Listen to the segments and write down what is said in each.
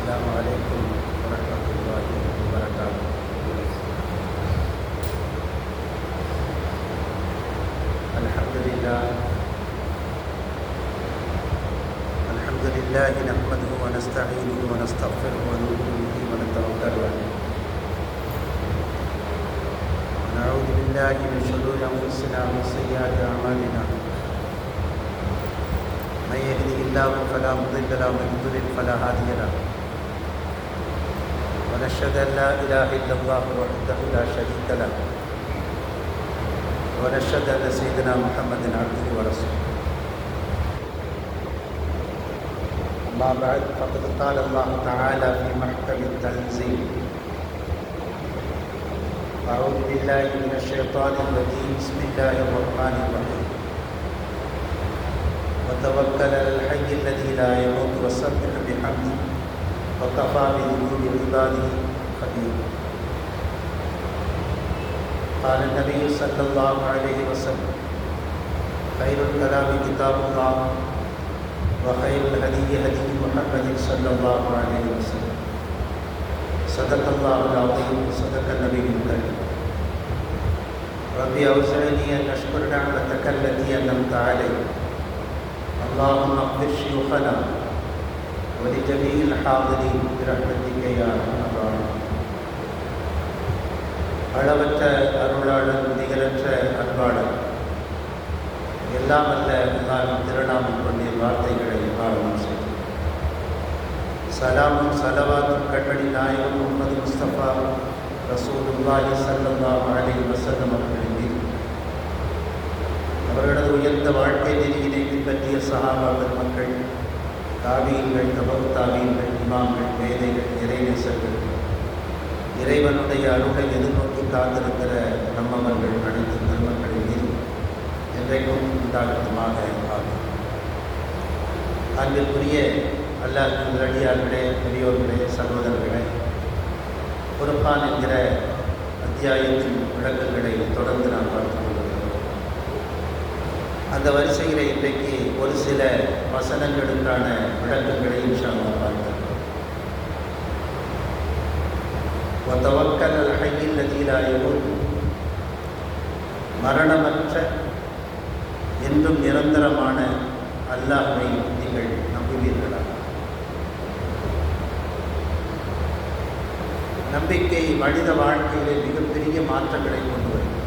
السلام عليكم ورحمة الله وبركاته. الحمد لله نحمده ونستعينه ونستغفره ونؤمن به ونتوكل عليه ونعوذ بالله من شرور أنفسنا ومن سيئات أعمالنا. من يهده الله فلا مضل له ومن يضلل فلا هادي له. ونشهد أن لا إله إلا الله وحده لا شريك له ونشهد أن سيدنا محمد عبده ورسوله. أما بعد فقد قال الله تعالى في محكم التنزيل: أعوذ بالله من الشيطان الرجيم. بسم الله الرحمن الرحيم. وتوكل على الحي الذي لا يموت وسبح بحمده وكفى بذنوب عباده خبيرا. قال النبي صلى الله عليه وسلم: خير الكلام كتاب الله وخير الهدي هدي محمد صلى الله عليه وسلم. صدق الله العظيم وصدق النبي الكريم. ربي أوزعني أن أشكر نعمتك التي أنعمت علي. اللهم اغفر شيوخنا ولجميع الحاضرين برحمتك يا أرحم الراحمين. அளவற்ற அருளாளர், நிகரற்ற அன்பாளர், எல்லாம் அல்ல அல்லாஹ்வின் திருநாமம் கொண்ட வார்த்தைகளை ஆரம்பம் செய்தோம். சலாமும் சலவாத்தும் கட்டளை நாயகம் முஹம்மது முஸ்தபா ரசூலுல்லாஹி ஸல்லல்லாஹு அலைஹி வஸல்லம் அவர்களின் மீது, அவர்களது உயர்ந்த வாழ்க்கை நெறியினை பின்பற்றிய சஹாபாக்கள், மக்கள், தாபீன்கள், தபவு தாபீன்கள், இமாம்கள், மேதைகள், இறைநேசர்கள், இறைவனுடைய அருளை எதிர்நோக்கி காத்திருக்கிற நம்மவர்கள் அனைத்து பெருமக்களின் மீது என்றைக்கும் உண்டாகட்டுமாக ஆகும். அன்பிற்குரிய அல்லாஹ்வின் அடியார்களே, பெரியோர்களே, சகோதரர்களே, குர்ஆன் என்கிற அத்தியாயத்தின் விளக்கங்களை தொடர்ந்து நாம் பார்த்து கொண்டிருக்கிறோம். அந்த வரிசையில் இன்றைக்கு ஒரு சில வசனங்களுக்கான விளக்கங்களை இன்ஷா அல்லாஹ் பார்க்கிறோம். وتوكل على الحي الذي لا يموت. மரணமற்ற என்றும் நிரந்தரமான அல்லாஹ்வை நீங்கள் நம்புவீர்களா? நம்பிக்கை மனித வாழ்க்கையிலே மிகப்பெரிய மாற்றங்களை கொண்டு வரும்.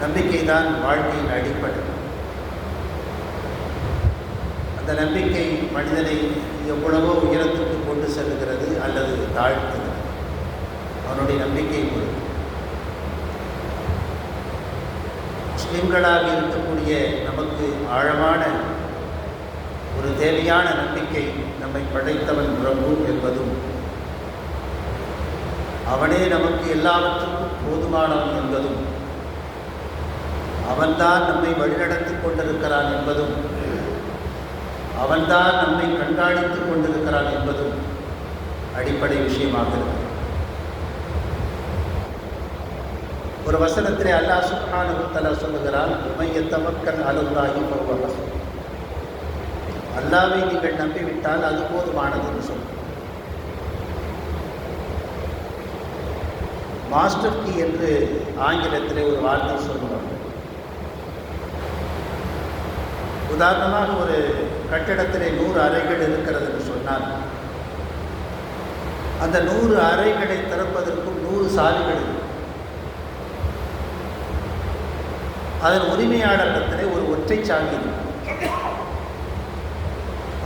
நம்பிக்கை தான் வாழ்க்கையின் அடிப்படை. அந்த நம்பிக்கை மனிதனை எவ்வளவோ உயரத்துக்கு கொண்டு செல்கிறது அல்லது தாழ்த்துகிறது. அவனுடைய நம்பிக்கை பொறுத்து முஸ்லிம்களாக இருக்கக்கூடிய நமக்கு ஆழமான ஒரு தேவையான நம்பிக்கை நம்மை படைத்தவன் பிரபு என்பதும், அவனே நமக்கு எல்லாவற்றுக்கும் போதுமானவன் என்பதும், அவன்தான் நம்மை வழிநடத்தி கொண்டிருக்கிறான் என்பதும், அவன்தான் நம்மை கண்காணித்துக் கொண்டிருக்கிறான் என்பதும் அடிப்படை விஷயமாக இருக்கிறது. ஒரு வசனத்திலே அல்லாஹ் சுப்ஹானஹு வ தஆலா சொல்லுகிறான்: உமைய தவக்கல் அலல்லாஹி ஃபஹுவ ஹஸ்புஹ். அல்லாஹ்வை நீங்கள் நம்பிவிட்டால் அது போதுமானது என்று சொல்லுங்கள். மாஸ்டர் கீ என்று ஆங்கிலத்திலே ஒரு வார்த்தை சொல்லுவாங்க. உதாரணமாக ஒரு கட்டிடத்திலே 100 அறைகள் இருக்கிறது என்று சொன்னால், அந்த 100 அறைகளை திறப்பதற்கும் 100 சாவிகள் இருக்கும். அதன் உரிமையாளரிடத்திலே ஒரு ஒற்றை சாவி இருக்கும்.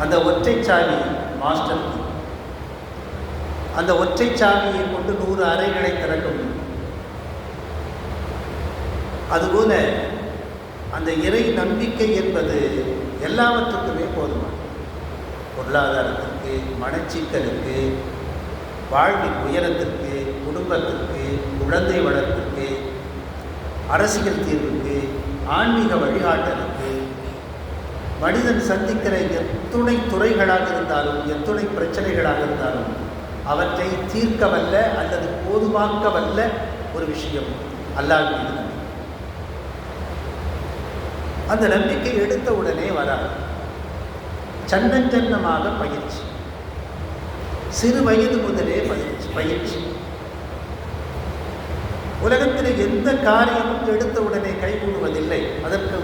அந்த ஒற்றை சாவி மாஸ்டர் கீ. அந்த ஒற்றை சாவியை கொண்டு 100 அறைகளை திறக்க முடியும். அதுபோல அந்த இறை நம்பிக்கை என்பது எல்லாவற்றுக்குமே போதுமானது. பொருளாதாரத்திற்கு, மனச்சிக்கலுக்கு, வாழ்வின் உயரத்திற்கு, குடும்பத்திற்கு, குழந்தை வளர்ப்பிற்கு, அரசியல் தீர்வுக்கு, ஆன்மீக வழிகாட்டலுக்கு, மனிதன் சந்திக்கிற எத்துணை துறைகளாக இருந்தாலும், எத்துணை பிரச்சனைகளாக இருந்தாலும், அவற்றை தீர்க்க வல்ல அல்லது போதுமாக்க வல்ல ஒரு விஷயம் அல்லாஹ்வின் நம்பிக்கை. அந்த நம்பிக்கை எடுத்த உடனே வராது. சன்னஞ்சன்னமாக பயிற்சி, சிறு வயது முதலே பயிற்சி. உலகத்தில் எந்த காரியமும் எடுத்தவுடனே கைகூடுவதில்லை. அதற்கு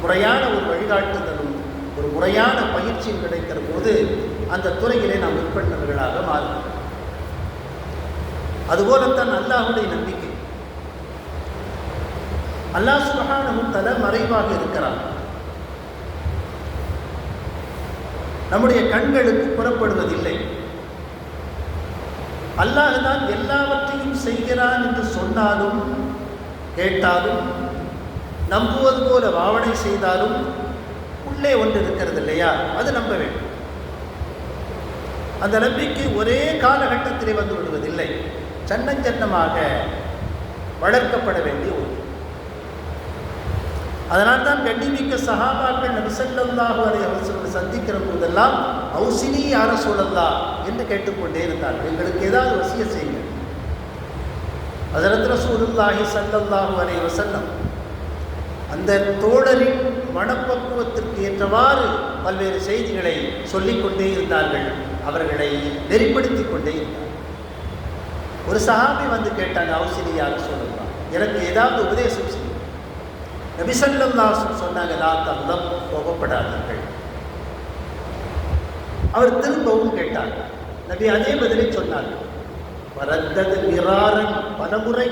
முறையான ஒரு வழிகாட்டுதலும் ஒரு முறையான பயிற்சியும் கிடைக்கிற போது அந்த துறையிலே நாம் உட்பட்டவர்களாக மாறும். அதுபோலத்தான் அல்லாஹ்வுடைய நம்பிக்கை. அல்லாஹ் சுப்ஹானஹு வ தஆலா மறைவாக இருக்கிறார். நம்முடைய கண்களுக்கு புறப்படுவதில்லை. அல்லாஹ் தான் எல்லாவற்றையும் செய்கிறான் என்று சொன்னாலும் கேட்டாலும் நம்புவது போல பாவனை செய்தாலும் உள்ளே ஒன்று இருக்கிறது இல்லையா, அது நம்ப வேண்டும். அந்த நம்பிக்கை ஒரே காலகட்டத்திலே வந்து விடுவதில்லை, சன்னஞ்சன்னமாக வளர்க்கப்பட வேண்டிய ஒன்று. அதனால் தான் கண்ணிமிக்க சஹாபாக்கள் நபி ஸல்லல்லாஹு அலைஹி வஸல்லம் சந்திக்கிற போதெல்லாம் ஔசினி யா ரசூலல்லாஹ் என்று கேட்டுக்கொண்டே இருந்தார்கள், எங்களுக்கு ஏதாவது வசிய செய்யுங்க. ஹஜ்ரத் ரசூலுல்லாஹி ஸல்லல்லாஹு அலைஹி வஸல்லம் அந்த தோழரின் மனப்பக்குவத்திற்கு ஏற்றவாறு பல்வேறு செய்திகளை சொல்லிக்கொண்டே இருந்தார்கள், அவர்களை நெறிப்படுத்திக் கொண்டே இருந்தார்கள். ஒரு சஹாபி வந்து கேட்டாங்க, ஔசினி யா ரசூலல்லாஹ், எனக்கு ஏதாவது உபதேசம் செய்யும். நபி ஸல்லல்லாஹு அலைஹி வஸல்லம் சொன்னாங்க, லா தஹ்தம், கோபப்படாதீர்கள். அவர் திரும்பவும் கேட்டார். நபி அதே பதிலை சொன்னார்கள். வரந்தது மிராரன், பலமுறை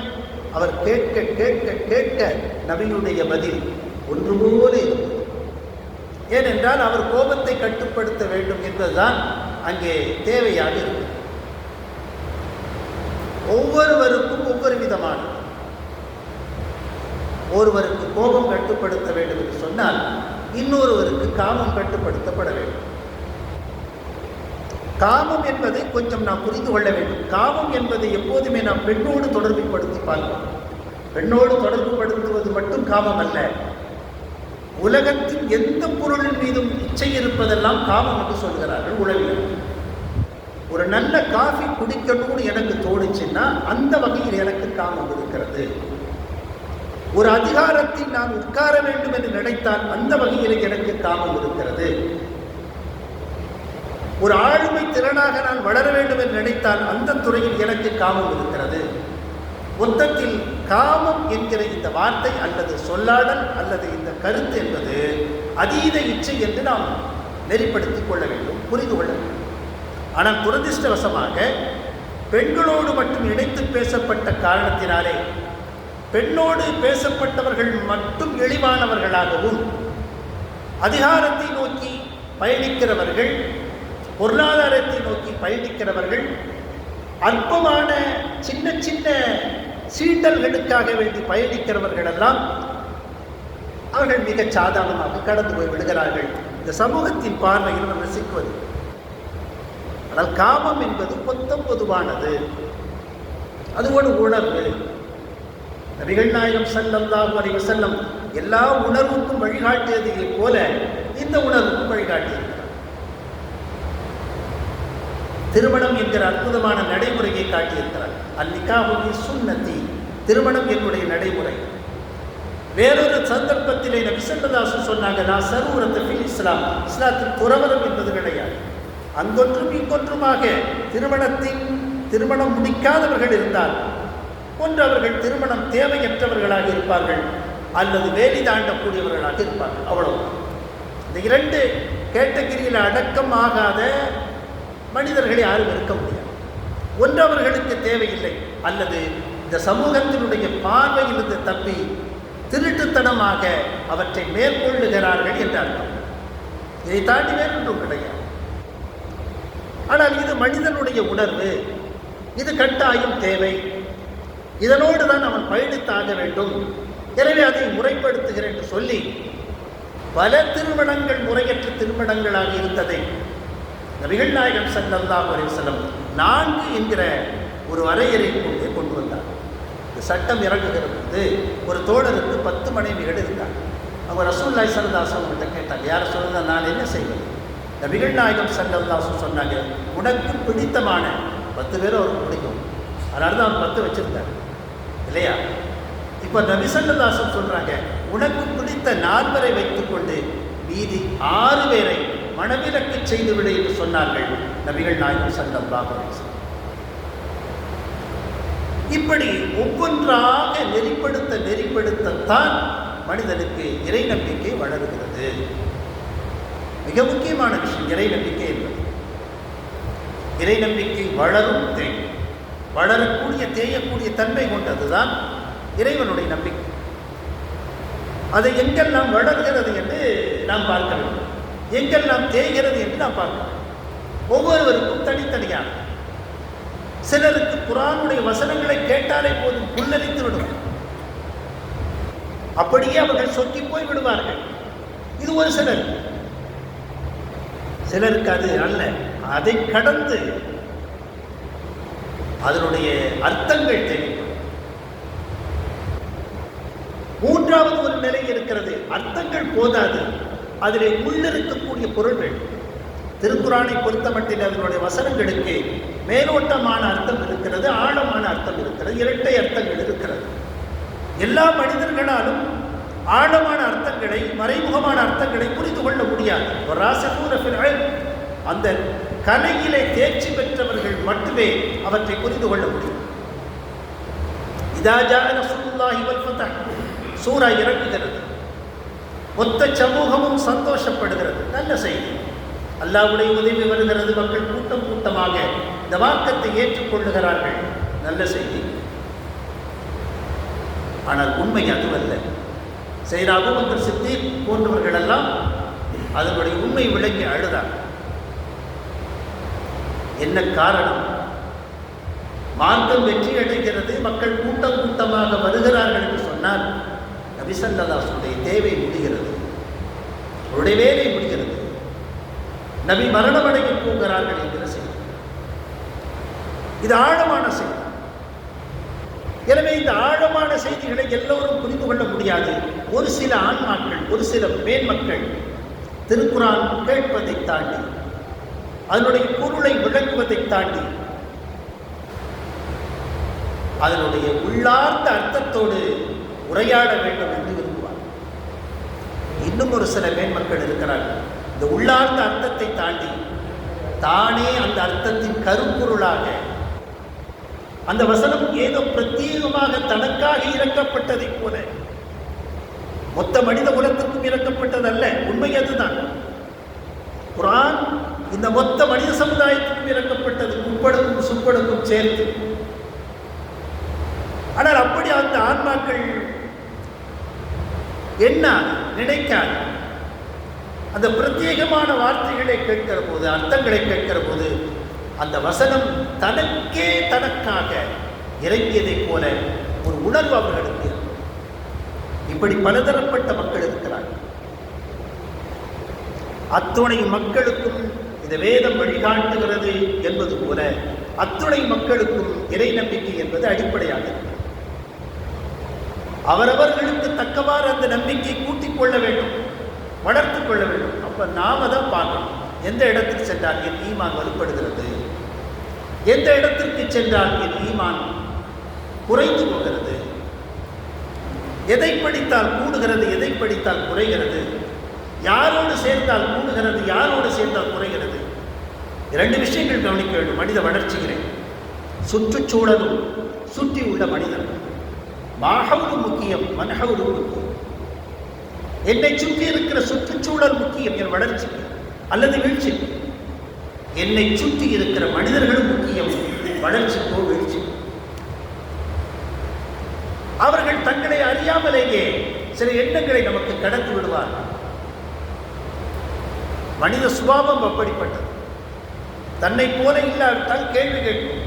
அவர் கேட்க கேட்க கேட்க நபியுடைய பதில் ஒன்று போல இருந்தது. ஏனென்றால் அவர் கோபத்தை கட்டுப்படுத்த வேண்டும் என்பதுதான் அங்கே தேவையாக இருந்தது. ஒவ்வொருவருக்கும் ஒவ்வொரு விதமான, ஒருவருக்கு கோபம் கட்டுப்படுத்த வேண்டும் என்று சொன்னால் இன்னொருவருக்கு காமம் கட்டுப்படுத்தப்பட வேண்டும். காமம் என்பதை கொஞ்சம் நாம் புரிந்து கொள்ள வேண்டும். காமம் என்பதை எப்போதுமே நாம் பெண்ணோடு தொடர்புபடுத்தி பார்க்கிறோம். பெண்ணோடு தொடர்புபடுத்துவது மட்டும் காமம் அல்ல. உலகத்தின் எந்த பொருளின் மீதும் இச்சை இருப்பதெல்லாம் காமம் என்று சொல்கிறார்கள் உளவியல். ஒரு நல்ல காஃபி குடிக்கணும்னு எனக்கு தோணுச்சுன்னா அந்த வகையில் எனக்கு காமம் இருக்கிறது. ஒரு அதிகாரத்தில் நான் உட்கார வேண்டும் என்று நினைத்தால் அந்த வகையில் எனக்கு காமம் இருக்கிறது. ஒரு ஆளுமை திறனாக நான் வளர வேண்டும் என்று நினைத்தால் அந்த துறையில் எனக்கு காமம் இருக்கிறது. மொத்தத்தில் காமம் என்கிற இந்த வார்த்தை அல்லது சொல்லாடல் அல்லது இந்த கருத்து என்பது அதீத இச்சை என்று நாம் நெறிப்படுத்திக் கொள்ள வேண்டும், புரிந்து கொள்ள வேண்டும். ஆனால் துரதிர்ஷ்டவசமாக பெண்களோடு மட்டும் இணைத்து பேசப்பட்ட காரணத்தினாலே பெண்ணோடு பேசப்பட்டவர்கள் மட்டும் இழிவானவர்களாகவும், அதிகாரத்தை நோக்கி பயணிக்கிறவர்கள், பொருளாதாரத்தை நோக்கி பயணிக்கிறவர்கள், அற்பமான சின்ன சின்ன சீண்டல்களுக்காக வேண்டி பயணிக்கிறவர்கள் எல்லாம் அவர்கள் மிக சாதாரணமாக கடந்து போய் விடுகிறார்கள். இந்த சமூகத்தின் பார்வையில் நம்ம ரசிக்குவது. ஆனால் காமம் என்பது மொத்தம் பொதுவானது. அது ஒரு உணர்வு. நபிகள் நாயகம் ஸல்லல்லாஹு அலைஹி வஸல்லம் எல்லா உணர்வுக்கும் வழிகாட்டியதை போல இந்த உணர்வுக்கும் வழிகாட்டியிருக்கிறார். திருமணம் என்கிற அற்புதமான நடைமுறையை காட்டியிருக்கிறார். அந்நிகாஹு சுன்னதி, திருமணம் என்னுடைய நடைமுறை. வேறொரு சந்தர்ப்பத்திலே நபி ஸல்லல்லாஹு அலைஹி வஸல்லம் சொன்னாங்க, நான் சரூரத்து ஃபில் இஸ்லாம், இஸ்லாத்தில் துறவரம் என்பது கிடையாது. அங்கொன்றும் இங்கொன்றுமாக திருமணம் முடிக்காதவர்கள் இருந்தால் ஒன்று அவர்கள் திருமணம் தேவையற்றவர்களாக இருப்பார்கள் அல்லது வேலி தாண்டக்கூடியவர்களாக இருப்பார்கள். அவ்வளவு. இந்த இரண்டு கேட்டகிரியில் அடக்கம் ஆகாத மனிதர்களை யாரும் இருக்க முடியாது. ஒன்று அவர்களுக்கு தேவையில்லை அல்லது இந்த சமூகத்தினுடைய பார்வையிலிருந்து தப்பி திருட்டுத்தனமாக அவற்றை மேற்கொள்ளுகிறார்கள் என்று அர்த்தம். இதை தாண்டி வேறொன்றும் கிடையாது. ஆனால் இது மனிதனுடைய உணர்வு, இது கட்டாயம் தேவை, இதனோடு தான் அவன் பயணித்தாக வேண்டும். எனவே அதை முறைப்படுத்துகிறேன் என்று சொல்லி பல திருமணங்கள் முறையற்ற திருமணங்களாக இருந்ததை நபிகள் நாயகம் ஸல்லல்லாஹு அலைஹி வஸல்லம் 4 என்கிற ஒரு வரையறை கொண்டு வந்தார். இந்த சட்டம் இறங்குகிற போது ஒரு தோழருக்கு 10 மனைவிகள் இருந்தாங்க. அவங்க ரசூலுல்லாஹி ஸல்லல்லாஹு அலைஹி வஸல்லம் கிட்ட கேட்டாங்க, யாரை சொல்லுங்க, நான் என்ன செய்வது? நபிகள் நாயகம் ஸல்லல்லாஹு அலைஹி வஸல்லம் சொன்னாங்க, உனக்கு பிடித்தமான 10 பேர் அவருக்கு பிடிக்கும், அதனால தான் அவர் 10 வச்சிருந்தார் இல்லையா? இப்போ நபி ஸல்லல்லாஹு அலைஹி வஸல்லம் சொல்றாங்க, உனக்கு பிடித்த 4 பேரை வைத்துக்கொண்டு மீதி 6 பேரை மனவிலக்கு செய்துவிடு என்று சொன்னார்கள் நபிகள் நாயகம் ஸல்லல்லாஹு அலைஹி வஸல்லம். இப்படி ஒவ்வொன்றாக நெறிப்படுத்தத்தான் மனிதனுக்கு இறை நம்பிக்கை வளருகிறது. மிக முக்கியமான விஷயம் இறை நம்பிக்கை என்பது. இறை நம்பிக்கை வளரும் வளரக்கூடிய தேயக்கூடிய தன்மை கொண்டதுதான் இறைவனுடைய நம்பிக்கை. அதை எங்கெல்லாம் வளர்கிறது என்று நாம் பார்க்க வேண்டும், எங்கெல்லாம் தேய்கிறது என்று நாம் பார்க்க வேண்டும். ஒவ்வொருவருக்கும் தனித்தனியாக. சிலருக்கு குர்ஆனுடைய வசனங்களை கேட்டாலே போதும் புல்லரித்து விடும், அப்படியே அவர்கள் சொக்கி போய் விடுவார்கள். இது ஒரு சிலருக்கு அது அல்ல, அதை கடந்து அதனுடைய அர்த்தங்கள் தேவைப்படும். மூன்றாவது ஒரு நிலை இருக்கிறது, அர்த்தங்கள் போதாது, அதிலே உள்ளிருக்கக்கூடிய பொருள்கள். திருக்குர்ஆனை பொறுத்தமட்டில் அதனுடைய வசனங்களுக்கு மேலோட்டமான அர்த்தம் இருக்கிறது, ஆழமான அர்த்தம் இருக்கிறது, இரட்டை அர்த்தங்கள் இருக்கிறது. எல்லா மனிதர்களாலும் ஆழமான அர்த்தங்களை, மறைமுகமான அர்த்தங்களை புரிந்து கொள்ள முடியாது. அந்த கலையிலே தேர்ச்சி பெற்றவர்கள் மட்டுமே அவற்றை புரிந்து கொள்ள முடியும். இதா ஜாஅ நஸ்ருல்லாஹி வல் ஃபத்ஹ் சூரா இறங்குகிறது, மொத்த சமூகமும் சந்தோஷப்படுகிறது. நல்ல செய்தி, அல்லாஹ்வுடைய உதவி வருகிறது, மக்கள் கூட்டம் கூட்டமாக இந்த வாக்கத்தை ஏற்றுக்கொள்ளுகிறார்கள். நல்ல செய்தி. ஆனால் உண்மை அதுவல்ல. சையதுனா அபூபக்கர் சித்தீக் போன்றவர்கள் எல்லாம் அதனுடைய உண்மை விளங்கி அழுதார். என்ன காரணம்? மார்க்கம் வெற்றி அடைகிறது, மக்கள் கூட்டம் கூட்டமாக வருகிறார்கள் என்று சொன்னால் நபி ஸல்லல்லாஹு அலைஹி வஸல்லம் தேவை முடிகிறது, அவருடைய வேலை முடிகிறது, நபி மரணமடைய போகிறார்கள் என்கிற செய்தி. இது ஆழமான செய்தி. எனவே இந்த ஆழமான செய்திகளை எல்லோரும் புரிந்து கொள்ள முடியாது. ஒரு சில ஆன்மாக்கள், ஒரு சில மேன்மக்கள் திருக்குர்ஆன் கேட்பதை தாண்டி, அதனுடைய பொருளை விளக்குவதை தாண்டி, அதனுடைய உள்ளார்ந்த அர்த்தத்தோடு உரையாட வேண்டும் என்று விரும்புவார். இன்னும் ஒரு சில மேன்மக்கள் இருக்கிறார்கள், இந்த உள்ளார்ந்த அர்த்தத்தை தாண்டி தானே அந்த அர்த்தத்தின் கருப்பொருளாக, அந்த வசனம் ஏதோ பிரத்யேகமாக தனக்காக இறக்கப்பட்டதை போல, மொத்த மனித குலத்திற்கும் இறக்கப்பட்டதல்ல, உண்மை அதுதான். குர்ஆன் இந்த மொத்த மனித சமுதாயத்திற்கும் இறக்கப்பட்டது, உட்படுக்கும் சுப்படுக்கும் சேர்த்து. ஆனால் அப்படி அந்த ஆன்மாக்கள் என்ன நினைக்காது. அந்த பிரத்யேகமான வார்த்தைகளை கேட்கிற போது, அர்த்தங்களை கேட்கிற போது, அந்த வசனம் தனக்கே தனக்காக இறங்கியதைப் போல ஒரு உணர்வு அவர்களுக்கு. இப்படி பலதரப்பட்ட மக்கள் இருக்கிறார்கள். அத்துணை மக்களுக்கும் இந்த வேதம் வழிகாட்டுகிறது என்பது போல அத்துணை மக்களுக்கும் இறை நம்பிக்கை என்பது அடிப்படையாக அவரவர்களுக்கு தக்கவாறு அந்த நம்பிக்கையை கூட்டிக் கொள்ள வேண்டும், வளர்த்துக் கொள்ள வேண்டும். அப்ப நாம தான் பார்க்கணும், எந்த இடத்துக்கு சென்றால் என் ஈமான் வலுப்படுகிறது, எந்த இடத்திற்கு சென்றால் என் ஈமான் குறைந்து போகிறது, எதை படித்தால் கூடுகிறது, எதை படித்தால் குறைகிறது, யாரோடு சேர்ந்தால் கூடுகிறது, யாரோடு சேர்ந்தால் குறைகிறது. இரண்டு விஷயங்கள் கவனிக்க வேண்டும் மனித வளர்ச்சிகளை. சுற்றுச்சூழலும் சுற்றி உள்ள மனிதர்கள். மாஹவுரு முக்கியம், மன்ஹவுரு முக்கியம். என்னை சுற்றி இருக்கிற சுற்றுச்சூழல் முக்கியம் என் வளர்ச்சிக்கு அல்லது வீழ்ச்சிக்கு. என்னை சுற்றி இருக்கிற மனிதர்களும் முக்கியம் வளர்ச்சிக்கோ வீழ்ச்சி. அவர்கள் தங்களை அறியாமலேயே சில எண்ணங்களை நமக்கு கடத்தி விடுவார்கள். மனித சுபாவம் அப்படிப்பட்டது. தன்னை போல இல்லாவிட்டால் கேள்வி கேட்கும்,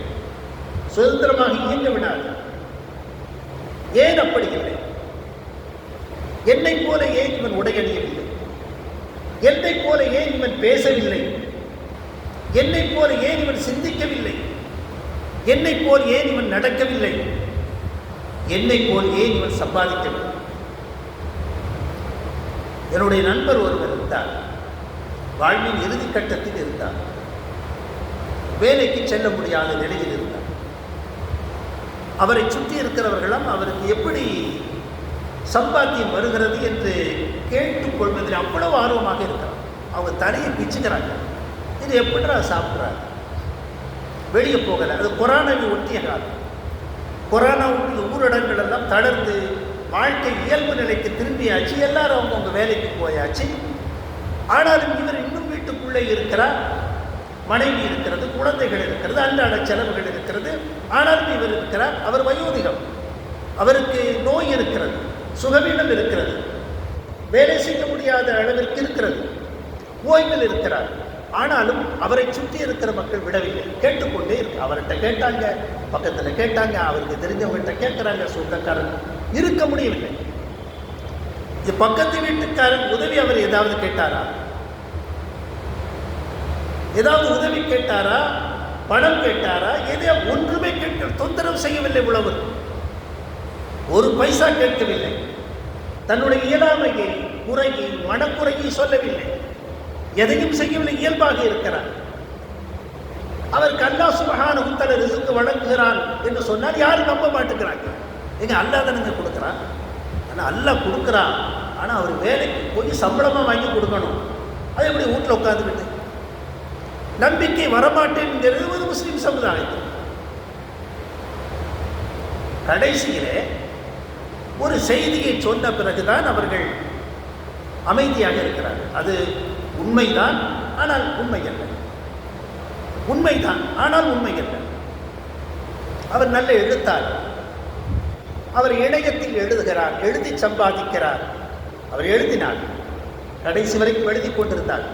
சுதந்திரமாக இயங்க விடாது. ஏன் அப்படி இல்லை? என்னை போல ஏன் இவன் உடையணியவில்லை? என்னை போல ஏன் இவன் பேசவில்லை? என்னை போல ஏன் இவன் சிந்திக்கவில்லை? என்னை போல் ஏன் இவன் நடக்கவில்லை? என்னை போல் ஏன் இவன் சம்பாதிக்கவில்லை? என்னுடைய நண்பர் ஒருவர் இருந்தார், வாழ்வின் இறுதி கட்டத்தில் இருந்தார், வேலைக்கு செல்ல முடியாத நிலையில் இருந்தார். அவரை சுற்றி இருக்கிறவர்களும் அவருக்கு எப்படி சம்பாத்தியம் வருகிறது என்று கேட்டுக்கொள்வதில் அவ்வளவு ஆர்வமாக இருக்கிறார். அவங்க தலையை பிச்சுக்கிறாங்க. இது எப்படிடா சாப்பிட்றாங்க? வெளியே போகலை. அது கொரோனாவை ஒட்டிய காலம். கொரோனா ஒட்டிய ஊரடங்குகள் எல்லாம் தளர்ந்து வாழ்க்கை இயல்பு நிலைக்கு திரும்பியாச்சு. எல்லாரும் அவங்கவுங்க வேலைக்கு போயாச்சு. ஆனாலும் இவர் இன்னும் வீட்டுக்குள்ளே இருக்கிறார். மனைவி இருக்கிறது, குழந்தைகள் இருக்கிறது, அன்றாட செலவுகள் இருக்கிறது. ஆனாலும் இவர் இருக்கிறார். அவர் வயோதிகம், அவருக்கு நோய் இருக்கிறது, சுகவீனம் இருக்கிறது, வேலை செய்ய முடியாத அளவிற்கு இருக்கிறது, ஓய்வில் இருக்கிறார். ஆனாலும் அவரை சுற்றி இருக்கிற மக்கள் விடவில்லை, கேட்டுக்கொண்டே இருக்கு. அவர்கிட்ட கேட்டாங்க, பக்கத்தில் கேட்டாங்க, அவருக்கு தெரிஞ்சவங்ககிட்ட கேட்குறாங்க, சொந்தக்காரன் இருக்க முடியவில்லை. இது பக்கத்து வீட்டுக்காரன் உதவி அவர் ஏதாவது கேட்டாரா? ஏதாவது உதவி கேட்டாரா? பணம் கேட்டாரா? எதையா? ஒன்றுமே கேட்க தொந்தரவு செய்யவில்லை. உழவர் ஒரு பைசா கேட்கவில்லை. தன்னுடைய இயலாமையை, குறையை, மனக்குறையை சொல்லவில்லை. எதையும் செய்யவில்லை. இயல்பாக இருக்கிறார். அவருக்கு அல்லாஹ் சுப்ஹானஹு வ தஆலா ரிஸ்க் வழங்குகிறான் என்று சொன்னால் யாரும் நம்ப மாட்டேங்கிறாங்க. எங்க அல்லாஹ் தானே கொடுக்குறான். ஆனால் அல்லாஹ் கொடுக்குறான். ஆனால் அவர் வேலைக்கு போய் சம்பளமாக வாங்கி கொடுக்கணும். அது எப்படி வீட்டில் உட்காந்துக்கிட்டு? நம்பிக்கை வரமாட்டேங்கிறது ஒரு முஸ்லீம் சமுதாயத்தில். கடைசியிலே ஒரு செய்தியை சொன்ன பிறகுதான் அவர்கள் அமைதியாக இருக்கிறார்கள். அது உண்மைதான், ஆனால் உண்மை அல்ல. உண்மைதான், ஆனால் உண்மை அல்ல. அவர் நல்ல எழுத்தாளர். அவர் இணையத்தில் எழுதுகிறார், எழுதி சம்பாதிக்கிறார். அவர் எழுதினார், கடைசி வரைக்கும் எழுதி கொண்டிருந்தார்.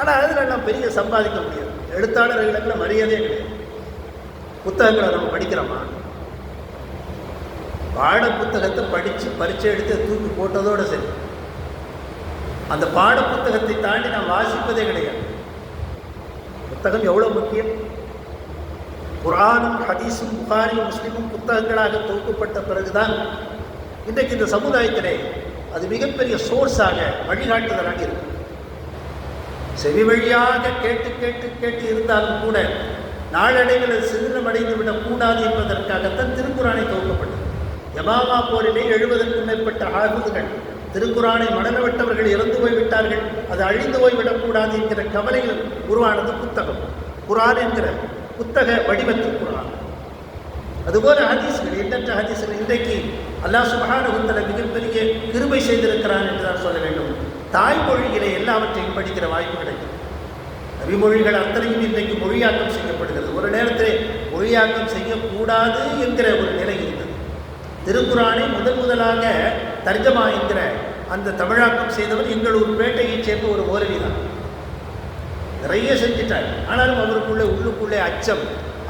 ஆனால் அதில் நம்ம பெரிய சம்பாதிக்க முடியாது. எழுத்தாளர்களுக்கு மரியாதையே கிடையாது. புத்தகங்களை நம்ம படிக்கிறோமா? பாட புத்தகத்தை படித்து பரீட்சை எடுத்து தூக்கி போட்டதோடு சரி. அந்த பாட புத்தகத்தை தாண்டி நாம் வாசிப்பதே கிடையாது. புத்தகம் எவ்வளோ முக்கியம். குர்ஆனும் ஹதீஸும் புகாரியும் முஸ்லிமும் புத்தகங்களாக தொகுக்கப்பட்ட பிறகுதான் இன்றைக்கு இந்த சமுதாயத்திலே அது மிகப்பெரிய சோர்ஸாக, வழிகாட்டுதலாக இருக்கு. செவி வழியாக கேட்டு கேட்டு கேட்டு இருந்தாலும் கூட நாளடைவில் சிறுநமடைந்து விடக்கூடாது என்பதற்காகத்தான் திருக்குரானை தொகுக்கப்பட்டது. யமாமா போரிலே 70க்கும் மேற்பட்ட ஆகுதுகள் திருக்குரானை மனநவிட்டவர்கள் இறந்து போய்விட்டார்கள், அது அழிந்து போய்விடக்கூடாது என்கிற கவலையில் உருவானது புத்தகம். குர்ஆன் என்கிற புத்தக வடிவத்தில் குர்ஆன். அதுபோல ஹதீஸ்கள், எண்ணற்ற ஹதீஸ்கள். இன்றைக்கு அல்லாஹ் சுப்ஹானஹு வ தஆலா மிகப்பெரிய கிருபை செய்திருக்கிறான் என்று தான் சொல்ல வேண்டும். தாய்மொழியிலே எல்லாவற்றையும் படிக்கிற வாய்ப்பு கிடைக்கும். நபிமொழிகள் அத்தனையும் இன்றைக்கு மொழியாக்கம் செய்யப்படுகிறது. ஒரு நேரத்தில் மொழியாக்கம் செய்யக்கூடாது என்கிற ஒரு நிலை இருந்தது. திருக்குரானை முதலாக தர்ஜமா என்கிற அந்த தமிழாக்கம் செய்தவர் எங்களூர் பேட்டையைச் சேர்ந்த ஒரு ஓரவி தான். நிறைய செஞ்சிட்டார். ஆனாலும் அவருக்குள்ளே உள்ளுக்குள்ளே அச்சம்.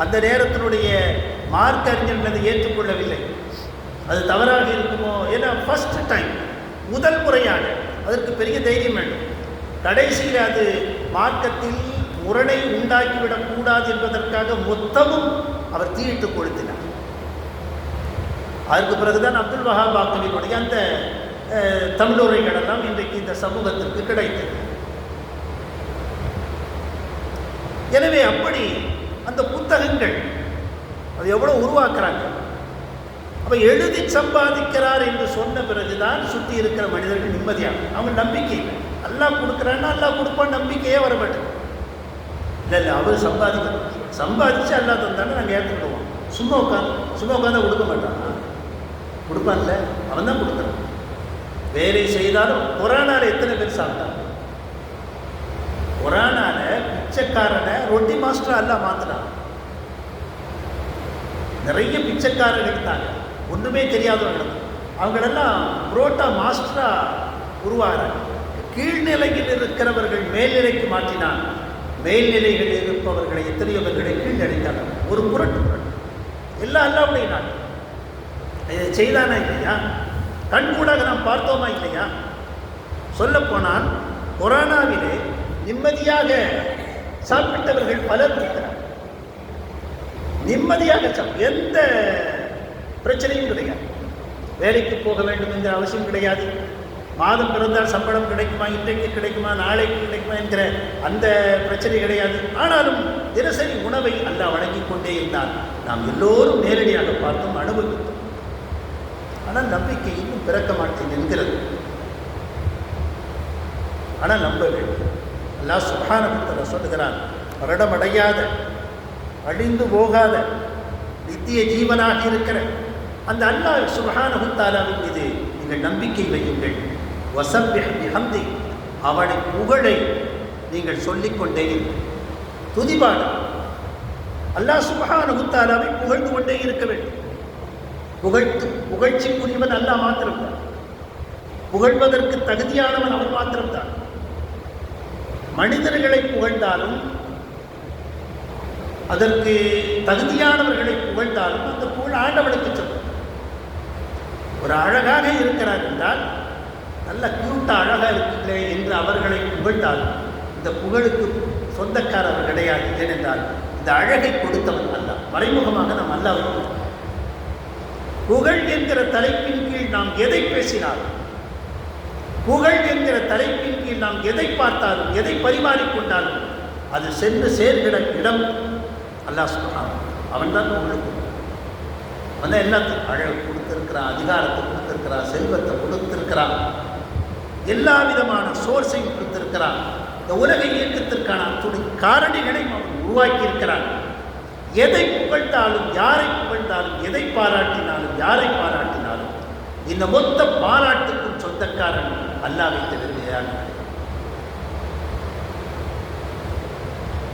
அந்த நேரத்தினுடைய மார்க் அறிஞர்கள் அதை ஏற்றுக்கொள்ளவில்லை. அது தவறாக இருக்குமோ, ஏன்னா ஃபர்ஸ்ட் டைம், முதல் முறையாக, அதற்கு பெரிய தைரியம் வேண்டும். கடைசியில் அது மார்க்கத்தில் முரணை உண்டாக்கிவிடக்கூடாது என்பதற்காக மொத்தமும் அவர் தீயிட்டு கொளுத்தினார். அதற்கு பிறகுதான் அப்துல் வஹாப் பாக்தவினுடைய அந்த தமிழுரைகள் எல்லாம் இன்றைக்கு இந்த சமூகத்திற்கு கிடைத்தது. எனவே அப்படி அந்த புத்தகங்கள் அது எவ்வளோ உருவாக்குறாங்க. அப்போ எழுதி சம்பாதிக்கிறார் என்று சொன்ன பிறகுதான் சுற்றி இருக்கிற மனிதர்கள் நிம்மதியாக, அவங்க நம்பிக்கை இல்லை. அல்லாஹ் கொடுக்குறான்னா அல்லாஹ் கொடுப்பான், நம்பிக்கையே வர மாட்டேன். இல்லை அவர் சம்பாதிச்சு அல்லாஹ் தந்தானே நாங்கள் ஏற்றுக்கிடுவோம். சும்மா உட்காந்து கொடுக்க மாட்டான். கொடுப்பான்ல, அவன் தான் கொடுக்குறான். வேலை செய்தாலும் கொரோனாவில் எத்தனை பேர் சாப்பிட்டாங்க? கொரோனாவில் பிச்சைக்காரனை ரொட்டி மாஸ்டர் எல்லாம் மாற்றினான். நிறைய பிச்சைக்காரர்கள் இருந்தாங்க, ஒன்றுமே தெரியாதவர்கள். அவங்களெல்லாம் புரோட்டா மாஸ்டராக உருவாகிறாங்க. கீழ்நிலையில் இருக்கிறவர்கள் மேல்நிலைக்கு மாற்றினான். மேல்நிலைகளில் இருப்பவர்களை எத்தனையோ பேர்களை கீழ்நிலைத்தார்கள். ஒரு புரட்டு எல்லாம் அல்லாவுடைய நாள். இதை செய்தானா இல்லையா? கண்கூடாக நாம் பார்த்தோமா இல்லையா? சொல்லப்போனால் கொரோனாவிலே நிம்மதியாக சாப்பிட்டவர்கள் பலர் இருக்கிறார். நிம்மதியாக எந்த பிரச்சனையும் கிடையாது. வேலைக்கு போக வேண்டும் என்கிற அவசியம் கிடையாது. மாதம் பிறந்தால் சம்பளம் கிடைக்குமா, இன்றைக்கு கிடைக்குமா, நாளைக்கு கிடைக்குமா என்கிற அந்த பிரச்சனை கிடையாது. ஆனாலும் தினசரி உணவை அல்லாஹ் வழங்கிக் கொண்டே இருந்தால் நாம் எல்லோரும் நேரடியாக பார்த்தோம், அனுபவித்தோம். ஆனால் நம்பிக்கை இன்னும் பிறக்க மாட்டேன் என்கிறது. ஆனால் நம்ப வேண்டும். அல்லாஹ் சுப்ஹானஹு வ தஆலா சொல்லுகிறான், மரணமடையாத, அழிந்து போகாத, நித்திய ஜீவனாக இருக்கிற அந்த அல்லாஹ் சுப்ஹானஹு வ தஆலாவின் மீது நீங்கள் நம்பிக்கை வையுங்கள். வஸப்பிஹ் பிஹம்தி, அவனை புகழை நீங்கள் சொல்லிக்கொண்டே துதிபாடு. அல்லாஹ் சுப்ஹானஹு வ தஆலாவை புகழ்ந்து கொண்டே இருக்க வேண்டும். புகழ்ச்சிக்குரியவன் அல்லாஹ் மாத்திரம்தான். புகழ்வதற்கு தகுதியானவன் அவன் மாத்திரம்தான். மனிதர்களை புகழ்ந்தாலும், அதற்கு தகுதியானவர்களை புகழ்ந்தாலும் அந்த புகழ் ஆண்டவனுக்கு சொல்லும். ஒரு அழகாக இருக்கிறார் என்றால், நல்ல கியூட்டா அழகாக இருக்கிறே என்று அவர்களை புகழ்ந்தாலும் இந்த புகழுக்கு சொந்தக்காரர் கிடையாது. ஏனென்றால் இந்த அழகை கொடுத்தவன் அல்ல. மறைமுகமாக நாம் அல்லாஹ் புகழ் என்கிற தலைப்பின் கீழ் நாம் எதை பேசினாலும், புகழ் என்கிற தலைப்பின் கீழ் நாம் எதை பார்த்தாலும், எதை பரிமாறிக்கொண்டாலும் அது சென்று சேர்கிற இடம் அல்லாஹ் சுப்ஹானஹு. அவன் தான் புகழுக்கு அவன் தான் எல்லாத்துக்கும் அழகு கொடுத்திருக்கிறான், அதிகாரத்தை கொடுத்திருக்கிறான், செல்வத்தை கொடுத்திருக்கிறான், எல்லா விதமான சோர்ஸையும் கொடுத்திருக்கிறான். இந்த உலக இயக்கத்திற்கான அத்துணை காரணிகளையும் அவன் உருவாக்கி இருக்கிறான். எதை புகழ்ந்தாலும், யாரை புகழ்ந்தாலும், எதை பாராட்டினாலும், யாரை பாராட்டினாலும் இந்த மொத்த பாராட்டுக்கும் சொந்தக்காரன் அல்லாஹ்வை தவிர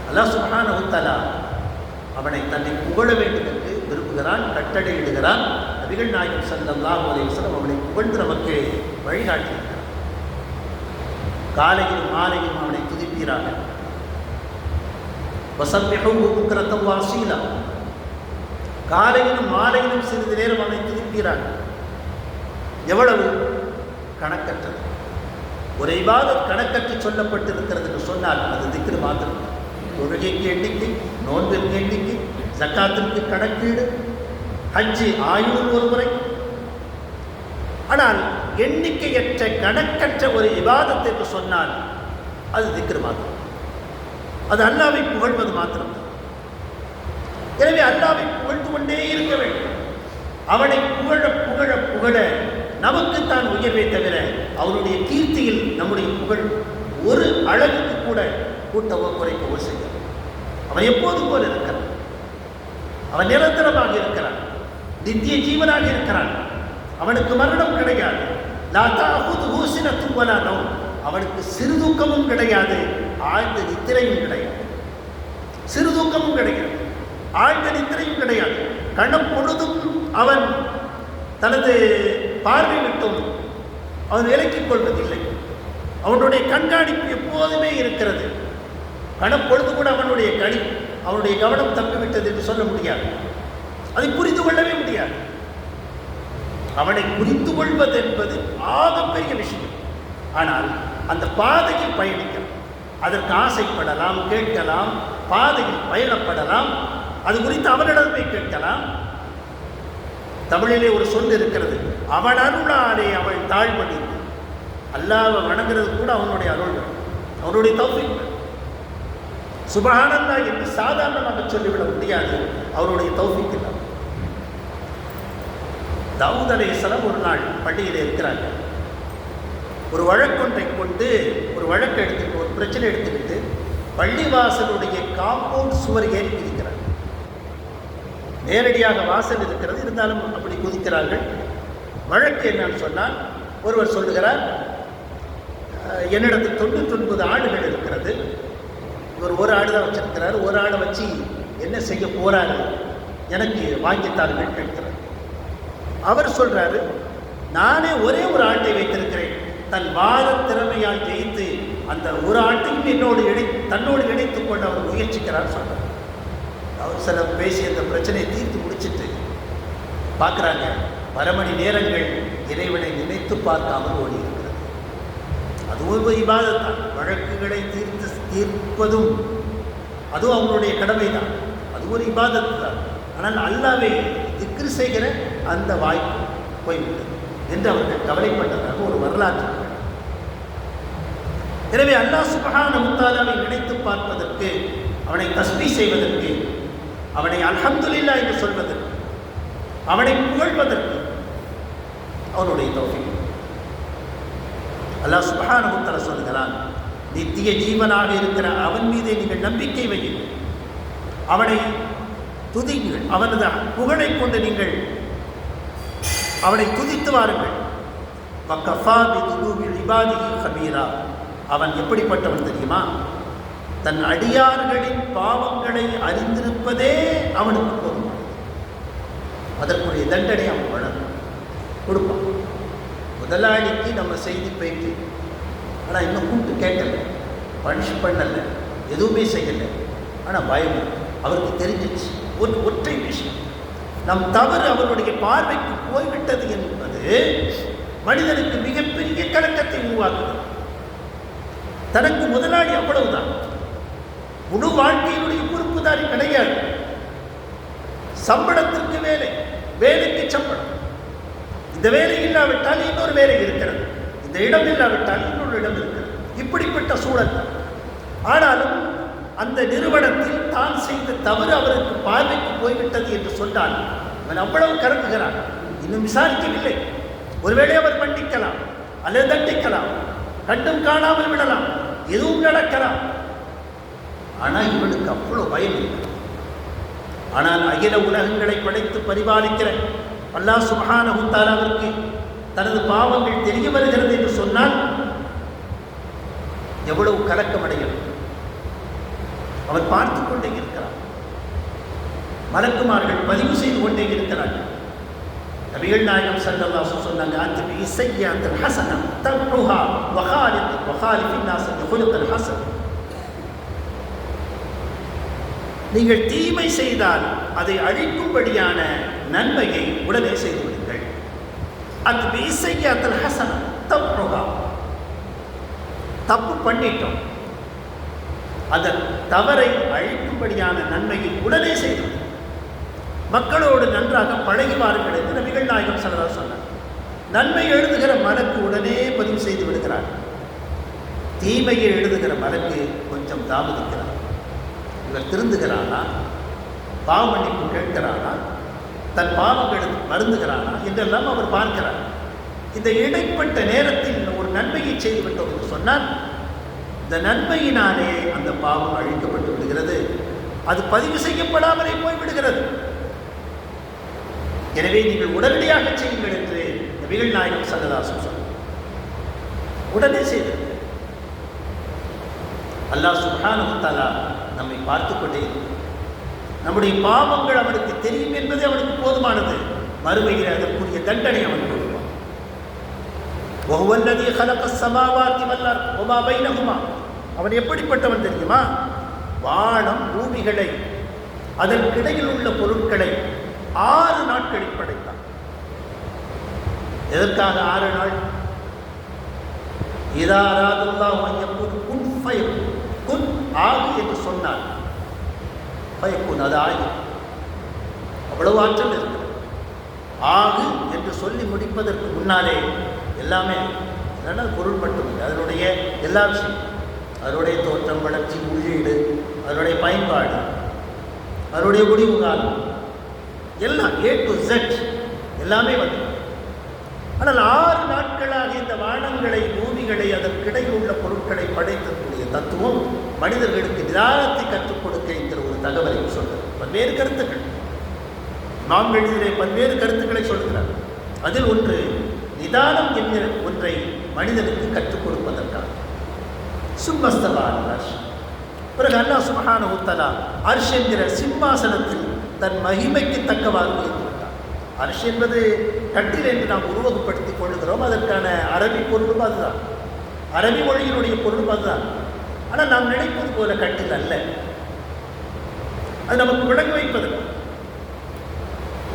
அல்லாஹ் சுப்ஹானஹு வ தஆலா அவனை தன்னை புகழ வேண்டும் என்று விரும்புகிறான், கட்டளையிடுகிறான். நபிகள் நாயகம் ஸல்லல்லாஹு அலைஹி வஸல்லம் அவனை புகழ்ந்து நமக்கு வழிகாட்டியிருக்கிறார். காலையிலும் மாலையிலும் அவனை துதிப்பீராக. வஸப்பிஹூஹு புக்ரத்தன் வ அஸீலா, காலையிலும் மாலையிலும் சிறிது நேரம் அவனை துதிப்பீராக. எவ்வளவு கணக்கற்றது. ஒரு இபாதத் கணக்கற்று சொல்லப்பட்டிருக்கிறது என்று சொன்னால் அது திக்ர் மாத்திரம். தொழுகைக்கு எண்ணிக்கை, நோன்பிற்கு எண்ணிக்கை, ஜக்காத்திற்கு கணக்கீடு, ஹஜ்ஜி ஆயுள் ஒரு முறை. ஆனால் எண்ணிக்கையற்ற கணக்கற்ற ஒரு இபாதத் என்று சொன்னால் அது திக்ர் மாத்திரம். அது அல்லாஹ்வை புகழ்வது மாத்திரம்தான். எனவே அல்லாஹ்வை புகழ்ந்து கொண்டே இருக்க வேண்டும். அவனை புகழ புகழ புகழ நமக்குத்தான் உயர்வை தவிர அவனுடைய கீர்த்தியில் நம்முடைய புகழ் ஒரு அழகுக்கு கூட கூட்டவோ குறைக்கவோ செய்ய. அவன் எப்போதும் போல இருக்கிறான். அவன் நிரந்தரமாக இருக்கிறான், நித்திய ஜீவனாக இருக்கிறான். அவனுக்கு மரணம் கிடையாது. லா தஅஹுதுஹு சினத்துன் வலா நௌம், அவனுக்கு சிறுதூக்கமும் கிடையாது, ஆழ்ந்த நித்திரையும் கிடையாது. சிறுதூக்கமும் கிடையாது, ஆழ்ந்த நித்திரையும் கிடையாது. கணம் பொழுதும் அவன் தனது பார்வை விட்டும் அவன் விலக்கிக் கொள்வதில்லை. அவனுடைய கண்காணிப்பு எப்போதுமே இருக்கிறது. கணப்பொழுது கூட அவனுடைய கவனம் தப்பிவிட்டது என்று சொல்ல முடியாது. அதை புரிந்து கொள்ளவே முடியாது. அவனை புரிந்து கொள்வது என்பது ஆகப்பெரிய விஷயம். ஆனால் அந்த பாதையில் பயணிக்கலாம், அதற்கு ஆசைப்படலாம், கேட்கலாம், பாதையில் பயணப்படலாம், அது குறித்து அவனிடமே கேட்கலாம். தமிழிலே ஒரு சொல் இருக்கிறது, அவன் அருளாலே அவள் தாழ்வடைந்து. அல்லாஹ்வை வணங்குறது கூட அவனுடைய அருள், அவனுடைய தௌஃபீக். சுப்ஹானல்லாஹ் என்று சாதாரணமாக சொல்லிவிட முடியாது, அவருடைய தௌஃபீக் இல்லை. தாவூத் அலைஹிஸ்ஸலாம் ஒரு நாள் பள்ளியில் இருக்கிறாங்க. ஒரு வழக்கொன்றை கொண்டு ஒரு பிரச்சனை எடுத்துக்கிட்டு பள்ளிவாசலுடைய காம்பவுண்ட் சுவர் ஏறி குதிக்கிறார். நேரடியாக வாசல் இருக்கிறது, இருந்தாலும் அப்படி குதிக்கிறார்கள். வழக்கு என்னன்னு சொன்னால், ஒருவர் சொல்லுகிறார், என்னிடத்தில் 99 ஆடுகள் இருக்கிறது, இவர் ஒரு ஆடு தான் வச்சிருக்கிறார், ஒரு ஆடை வச்சு என்ன செய்ய போறாரு, எனக்கு வாங்கித்தார்கள் கேட்கிறார். அவர் சொல்றாரு, நானே ஒரே ஒரு ஆட்டை வைத்திருக்கிறேன், தன் வாத திறமையால் ஜெயித்து அந்த ஒரு ஆட்டையும் தன்னோடு இணைத்துக் கொண்டு அவர் முயற்சிக்கிறார் சொல்றார். அவர் சில பேசி அந்த பிரச்சனையை தீர்த்து முடிச்சுட்டு பார்க்குறாங்க, பல மணி நேரங்கள் இறைவனை நினைத்து பார்க்காமல் ஓடி இருக்கிறது. அது ஒரு இபாதத் தான். வழக்குகளை தீர்ப்பதும் அதுவும் அவங்களுடைய கடமை தான், அது ஒரு இபாதத் தான். ஆனால் அல்லாஹ்வை திக்ர் செய்கிற அந்த வாய்ப்பு போய்விட்டது என்று அவர்கள் கவலைப்பட்டதாக ஒரு வரலாற்று. எனவே அல்லாஹ் சுப்ஹானஹு வ தஆலாவை நினைத்து பார்ப்பதற்கு, அவனை தஸ்பீஹ் செய்வதற்கு, அவனை அல்ஹம்துலில்லாஹ் என்று சொல்வதற்கு, அவனை புகழ்வதற்கு அவனுடைய தௌஃபீக். அல்லாஹ் சுப்ஹானஹு வ தஆலா சொல்கிறான், நித்திய ஜீவனாக இருக்கிற அவன் மீதே நீங்கள் நம்பிக்கை வையுங்கள், அவனை துதிங்கள், அவனது புகழை கொண்டு நீங்கள் அவனை துதித்து வாருங்கள். வக்கஃபா பிதுனூபி இபாதிஹி கபீரா, அவன் எப்படிப்பட்டவன் தெரியுமா? தன் அடியார்களின் பாவங்களை அறிந்திருப்பதே அவனுக்கு போதுமானது. அதற்குரிய தண்டனை அவன் வழங்கும் கொடுப்பான். முதலாளிக்கு நம்ம செய்தி போயிட்டு, ஆனால் இன்னும் கூப்பிட்டு கேட்கல, பனிஷ் பண்ணலை, எதுவுமே செய்யலை, ஆனால் பயம் அவருக்கு தெரிஞ்சிச்சு. ஒற்றை விஷயம், நம் தவறு அவருடைய பார்வைக்கு போய்விட்டது என்பது மனிதனுக்கு மிகப்பெரிய கலக்கத்தை உருவாக்குகிறது. தனக்கு முதலாளி அவ்வளவுதான், முழு வாழ்க்கையினுடைய பொறுப்புதாரி கிடையாது. சம்பளத்திற்கு வேலை, வேலைக்கு சம்பளம். இந்த வேலை இல்லாவிட்டால் இன்னொரு வேலை இருக்கிறது, இந்த இடம் இல்லாவிட்டால் இன்னொரு இடம் இருக்கிறது. இப்படிப்பட்ட சூழல். ஆனாலும் அந்த நிறுவனத்தில் தான் செய்த தவறு அவருக்கு பார்வைக்கு போய்விட்டது என்று சொன்னால் அவன் அவ்வளவு கறக்குகிறான். இன்னும் விசாரிக்கவில்லை. ஒருவேளை அவர் மன்னிக்கலாம் அல்லது தண்டிக்கலாம், கண்டும் காணாமல் விடலாம், எதுவும் நடக்கலாம். ஆனால் இவனுக்கு அவ்வளவு பயம் இல்லை. ஆனால் அகில உலகங்களை படைத்து பரிபாலிக்கிற அல்லாஹ் சுப்ஹானஹு வ தஆலாவிற்கு தனது பாவங்கள் தெரிய வருகிறது என்று சொன்னால் எவ்வளவு கலக்கமடைகிறது. அவர் பார்த்து கொண்டே இருக்கிறார். மலக்குமார்கள் பதிவு செய்து கொண்டே இருக்கிறார்கள். நபிகள் நாயகம் ஸல்லல்லாஹு அலைஹி வஸல்லம் சொன்னாங்க, அத்பி ஸய்யிஅத்தல் ஹஸன தம்ஹுஹா வகாலிஃபின் நாஸ் பிகுலுகில் ஹஸன். நீங்கள் தீமை செய்தால் அதை அழிக்கும்படியான நன்மையை உடனே செய்து விடுங்கள். அத்பி ஸய்யிஅத்தல் ஹஸன தம்ஹுஹா, தப்பு பண்ணிட்டோம், அதன் தவறை அழிக்கும்படியான நன்மையை உடனே செய்து மக்களோடு நன்றாக பழகிவார்கள் என்று நபிகள் நாயகம் ஸல்லல்லாஹு அலைஹி வஸல்லம் சொன்னார். நன்மை எழுதுகிற மலக்கு உடனே பதிவு செய்து விடுகிறார். தீமையை எழுதுகிற மலக்கு கொஞ்சம் தாமதிக்கிறார். இவர் திருந்துகிறானா, பாவ மன்னிப்பு கேட்கிறானா, தன் பாவங்களுக்கு வருந்துகிறானா என்றெல்லாம் அவர் பார்க்கிறார். இந்த இடைப்பட்ட நேரத்தில் ஒரு நன்மையை செய்துவிட்டோம் என்று சொன்னால் இந்த நன்மையினாலே அந்த பாவம் அழிக்கப்பட்டு விடுகிறது. அது பதிவு செய்யப்படாமலே போய்விடுகிறது. எனவே நீங்கள் உடனடியாக செய்யுங்கள் என்று நபிகள் நாயகம் ஸல்லல்லாஹு அலைஹி வஸல்லம் உடனே செய்தார். அல்லாஹ் சுப்ஹானஹு வ தஆலா நம்மை பார்த்து கொண்டே நம்முடைய பாவங்கள் அவனுக்கு தெரியும் என்பது அவனுக்கு போதுமானது. மறுமையில் அதற்குரிய தண்டனை அவன் கொடுப்பான். وَهُوَ الَّذِي خَلَقَ السَّمَاوَاتِ وَالْأَرْضَ وَمَا بَيْنَهُمَا. அவன் எப்படிப்பட்டவன் தெரியுமா? வானம் பூமிகளை அதற்கிடையில் உள்ள பொருட்களை 6 நாட்களில் படைத்தான். எதற்காக 6 நாள்? இதா அராதல்லாஹு அன் யகூன குன் ஃபயகுன், குன் ஆகு என்று சொன்னார், ஃபயகுன் அது ஆகி. அவ்வளவு ஆற்றல் இருக்கிறது. ஆகு என்று சொல்லி முடிப்பதற்கு முன்னாலே எல்லாமே பொருள் மட்டுமில்லை, அதனுடைய எல்லா விஷயம், அதனுடைய தோற்றம், வளர்ச்சி, உள்ளீடு, அதனுடைய பயன்பாடு, அதனுடைய முடிவு காலம் எல்லாம் A to Z எல்லாமே வந்து. ஆனால் 6 நாட்களாக இந்த வானங்களை, பூமிகளை, அதற்கிடையில் உள்ள பொருட்களை படைக்கக்கூடிய தத்துவம் மனிதர்களுக்கு நிதானத்தை கற்றுக் கொடுக்க என்கிற ஒரு தகவலை சொல்கிறது. பல்வேறு கருத்துக்கள் நாம்களிலே பல்வேறு கருத்துக்களை சொல்கிறார். அதில் ஒன்று நிதானம் என்கிற ஒன்றை மனிதனுக்கு கற்றுக் கொடுப்பதற்காக. சும்மஸ்தவான் அர்ஷ். பிறகு அல்லாஹ் சுப்ஹானஹு வ தஆலா அர்ஷ் என்கிற சிம்மாசனத்தில் தன் மகிமைக்கு தக்கவாறு வைத்துவிட்டார். அர்ஷ் என்பது கட்டில் என்று நாம் உருவகப்படுத்திக் கொள்கிறோம். அதற்கான அரபி பொருளும் அதுதான், அரபி மொழியினுடைய பொருளும் அதுதான். ஆனால் நாம் நினைப்பது போல கட்டில் அல்ல. அது நமக்கு விளங்க வைப்பதற்கு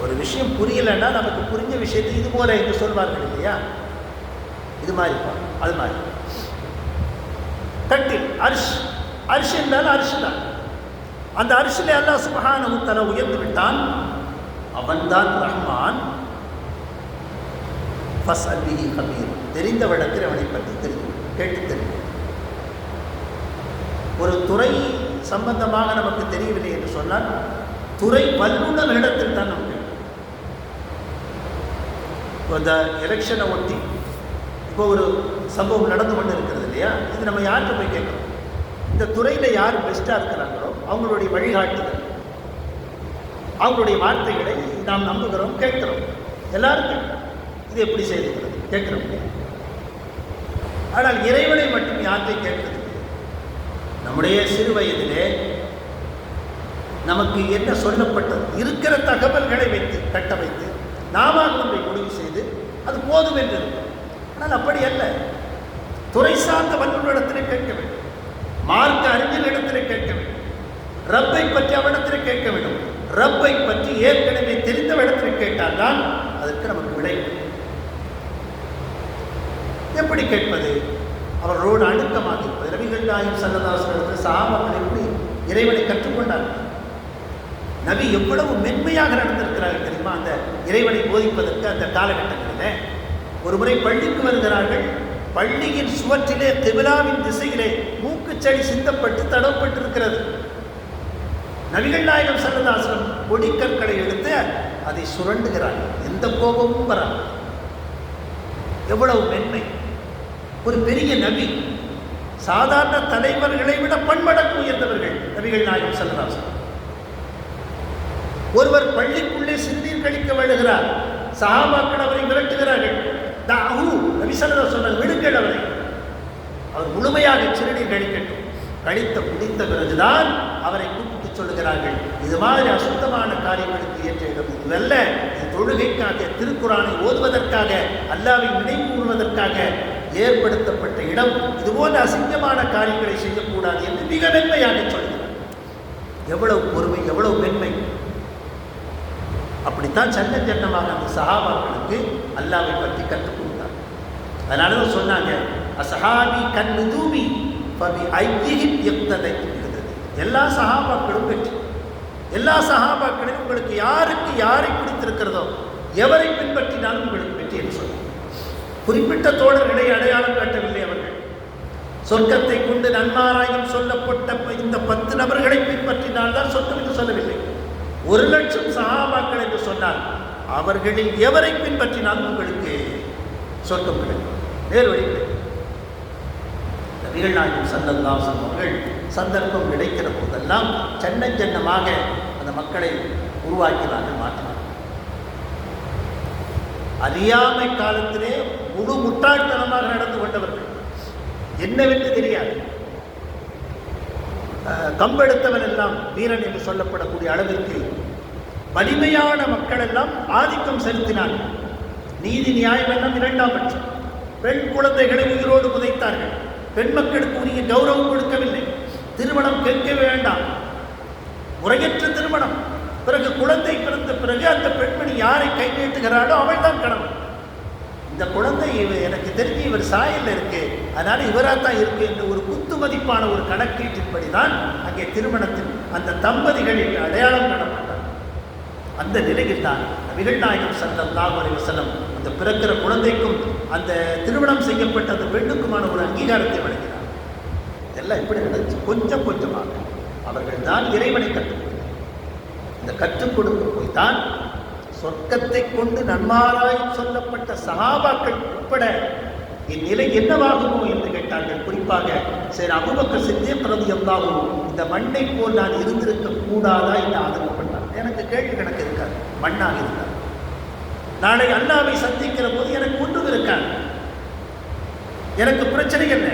ஒரு விஷயம் புரியலைன்னா நமக்கு புரிஞ்ச விஷயத்தை இது போல என்று சொல்வார்கள் இல்லையா? இது மாதிரி அது மாதிரி கட்டில் அர்ஷ். அர்ஷ் என்றால் அர்ஷ் தான். அந்த அர்ஷிலே அல்லாஹ் சுப்ஹானஹு வ தஆலா உயர்ந்து விட்டான். அவன்தான் ரஹ்மான். ஃபஸ்அல் பிஹி கபீர். தெரிந்த வழக்கில் அவனை பற்றி தெரியும், கேட்டு தெரியும். ஒரு துறை சம்பந்தமாக நமக்கு தெரியவில்லை என்று சொன்னால் துறை வல்லுநர்களிடத்தில் தான் நமக்கு. இந்த எலெக்ஷனை ஒட்டி இப்போ ஒரு சம்பவம் நடந்து கொண்டு இருக்கிறது இல்லையா, இது நம்ம யார்கிட்ட போய் கேட்கணும்? இந்த துறையில் யார் பெஸ்ட்டாக இருக்கிறாங்களோ அவங்களுடைய வழிகாட்டுதல், அவங்களுடைய வார்த்தைகளை நாம் நம்புகிறோம், கேட்கிறோம். எல்லாருக்கும் இது எப்படி செய்துகிறது கேட்கிறோம். ஆனால் இறைவனை மட்டும் யார்கிட்டையும் கேட்கிறது. நம்முடைய சிறு வயதிலே நமக்கு என்ன சொல்லப்பட்டது, இருக்கிற தகவல்களை வைத்து கட்டமைத்து நாம ஒன்றை முடிவு செய்து அது போதும் என்று இருக்கும். ஆனால் அப்படி அல்ல. துறை சார்ந்த வல்லுநரிடத்திலே கேட்க வேண்டும், மார்க்க அறிஞர்களிடத்திலே கேட்க வேண்டும், ரப்பை பற்றி அவனிடத்திலே கேட்க வேண்டும். ரப்பை பற்றி ஏற்கனவே தெரிந்தவரிடத்தில் கேட்டால் தான் அதற்கு நமக்கு விடை. எப்படி கேட்பது? அவர்களோடு அணுக்கமாக இருப்பது. நபிகள் நாயகம் ஸல்லல்லாஹு அலைஹி வஸல்லம் சஹாபாக்கள் எப்படி இறைவனை கற்றுக்கொண்டார்கள்? நபி எவ்வளவு மென்மையாக நடந்திருக்கிறார்கள் தெரியுமா? அந்த இறைவனை போதிப்பதற்கு அந்த காலகட்டங்களில் ஒரு முறை பள்ளிக்கு வருகிறார்கள். பள்ளியின் சுவற்றிலே கிபிலாவின் திசையிலே மூக்குச்செடி சிந்தப்பட்டு தடவப்பட்டிருக்கிறது. நபிகள் நாயகம் ஸல்லல்லாஹு அலைஹி வஸல்லம் பொடிக்கற்களை எடுத்து அதை சுரண்டுகிறார்கள். எந்த கோபமும் வராது. எவ்வளவு மென்மை! ஒரு பெரிய நபி, சாதாரண தலைவர்களை விட பன்மடங்கு உயர்ந்தவர்கள் நபிகள் நாயகம் ஸல்லல்லாஹு அலைஹி வஸல்லம். ஒருவர் பள்ளிக்குள்ளே சிறுநீர் கழிக்க வருகிறார். சஹாபாக்கள் அவரை விரட்டுகிறார்கள். தாஹு, நபி ஸல்லல்லாஹு அலைஹி வஸல்லம் விடுங்கள் அவரை, அவர் முழுமையாக சிறுநீர் கழிக்கட்டும். கழித்த முடித்த பிறகுதான் அவரை கூப்பிட்டு சொல்லுகிறார்கள், இது மாதிரி அசுத்தமான காரியங்களுக்கு ஏற்ற இடம் இதுவல்ல, இது தொழுகைக்காக, திருக்குரானை ஓதுவதற்காக, அல்லாஹ்வை நினைவு கூறுவதற்காக ஏற்படுத்தப்பட்ட இடம். இதுபோன்ற அசிங்கமான காரியங்களை செய்யக்கூடாது என்று மிக மென்மையாக சொல்கிறார். எவ்வளவு பொறுமை, எவ்வளவு மென்மை! அப்படித்தான் சன்ன ஜன்னமாக அந்த சஹாபாக்களுக்கு அல்லாஹ்வை பற்றி கற்றுக் கொடுத்தார். அதனால தான் சொன்னாங்க, அஸ்ஹாபி கன்னுதூபி ஃபபி ஐயிஹிம் யக்ததைத். எல்லா சஹாபாக்களும் வெற்றி. எல்லா சஹாபாக்களும் உங்களுக்கு யாருக்கு யாரை பிடித்திருக்கிறதோ, எவரை பின்பற்றினாலும் உங்களுக்கு வெற்றி என்று சொன்னார். குறிப்பிட்ட தோழர்களை அடையாளம் காட்டவில்லை அவர்கள். சொர்க்கத்தை கொண்டு நன்மாராயம் சொல்லப்பட்ட இந்த 10 நபர்களை பின்பற்றினால்தான் சொர்க்கம் என்று சொல்லவில்லை. 1,00,000 சஹாபாக்கள் என்று சொன்னால் அவர்களில் எவரை பின்பற்றினாலும் உங்களுக்கு சொர்க்கம் கிடைக்கும், நேர்வழி கிடைக்கும். நபிகள் நாயகம் ஸல்லல்லாஹு அலைஹி வஸல்லம் அவர்கள் சந்தர்ப்பம் கிடைக்கிற போதெல்லாம் சென்ன ஜன்னமாக அந்த மக்களை உருவாக்கினார்கள், மாற்றினார்கள். அறியாமை காலத்திலே முழு முட்டாள்தனமாக நடந்து கொண்டவர்கள், என்னவென்று தெரியாது. கம்பெடுத்தவன் எல்லாம் வீரன் என்று சொல்லப்படக்கூடிய அளவிற்கு வலிமையான மக்கள் எல்லாம் ஆதிக்கம் செலுத்தினார்கள். நீதி நியாயம் எல்லாம் 2ஆம் பட்சம். பெண் குழந்தைகளை உயிரோடு புதைத்தார்கள். பெண் மக்களுக்கு உரிய கௌரவம் கொடுக்கவில்லை. திருமணம் கேட்க வேண்டாம், முறையற்ற திருமணம். பிறகு குழந்தை பிறந்த பிறகு அந்த பெண்மணி யாரை கை நீட்டுகிறாளோ அவள் தான் கணவன். இந்த குழந்தை எனக்கு தெரிஞ்சு இவர் சாயல்ல இருக்கு, அதனால இவராத்தான் இருக்கு என்று ஒரு குத்து மதிப்பான ஒரு கணக்கீட்டின்படி தான் அங்கே திருமணத்தில் அந்த தம்பதிகள் என்று அடையாளம் காணப்பட்டார். அந்த நிலையில் தான் நபிகள் நாயகம் ஸல்லல்லாஹு அலைஹி வஸல்லம் அந்த பிறக்கிற குழந்தைக்கும் அந்த திருமணம் செய்யப்பட்ட அந்த பெண்ணுக்குமான ஒரு அங்கீகாரத்தை வழங்கினார். இதெல்லாம் எப்படி நடந்துச்சு? கொஞ்சம் கொஞ்சமாக அவர்கள் தான் இறைவனை கற்றுக் கொடுத்தார். இந்த கற்றுக் கொடுக்க போய்தான் சொர்க்கத்தை கொண்டு நன்மாராயம் சொல்லப்பட்ட சஹாபாக்கள் உட்பட இந்நிலை என்னவாகுமோ என்று கேட்டார்கள். குறிப்பாக சரி, அபூபக்கர் சித்தீக் ரலியல்லாஹு அன்ஹு இந்த மண்ணை போல் நான் இருந்திருக்க கூடாதா என்று ஆதங்கப்பட்டார். எனக்கு கேள்வி கணக்கு இருக்காது, மண்ணாக இருந்தார். நாளை அல்லாஹ்வை சந்திக்கிற போது எனக்கு ஒன்றும் இருக்காது. எனக்கு பிரச்சனை என்ன?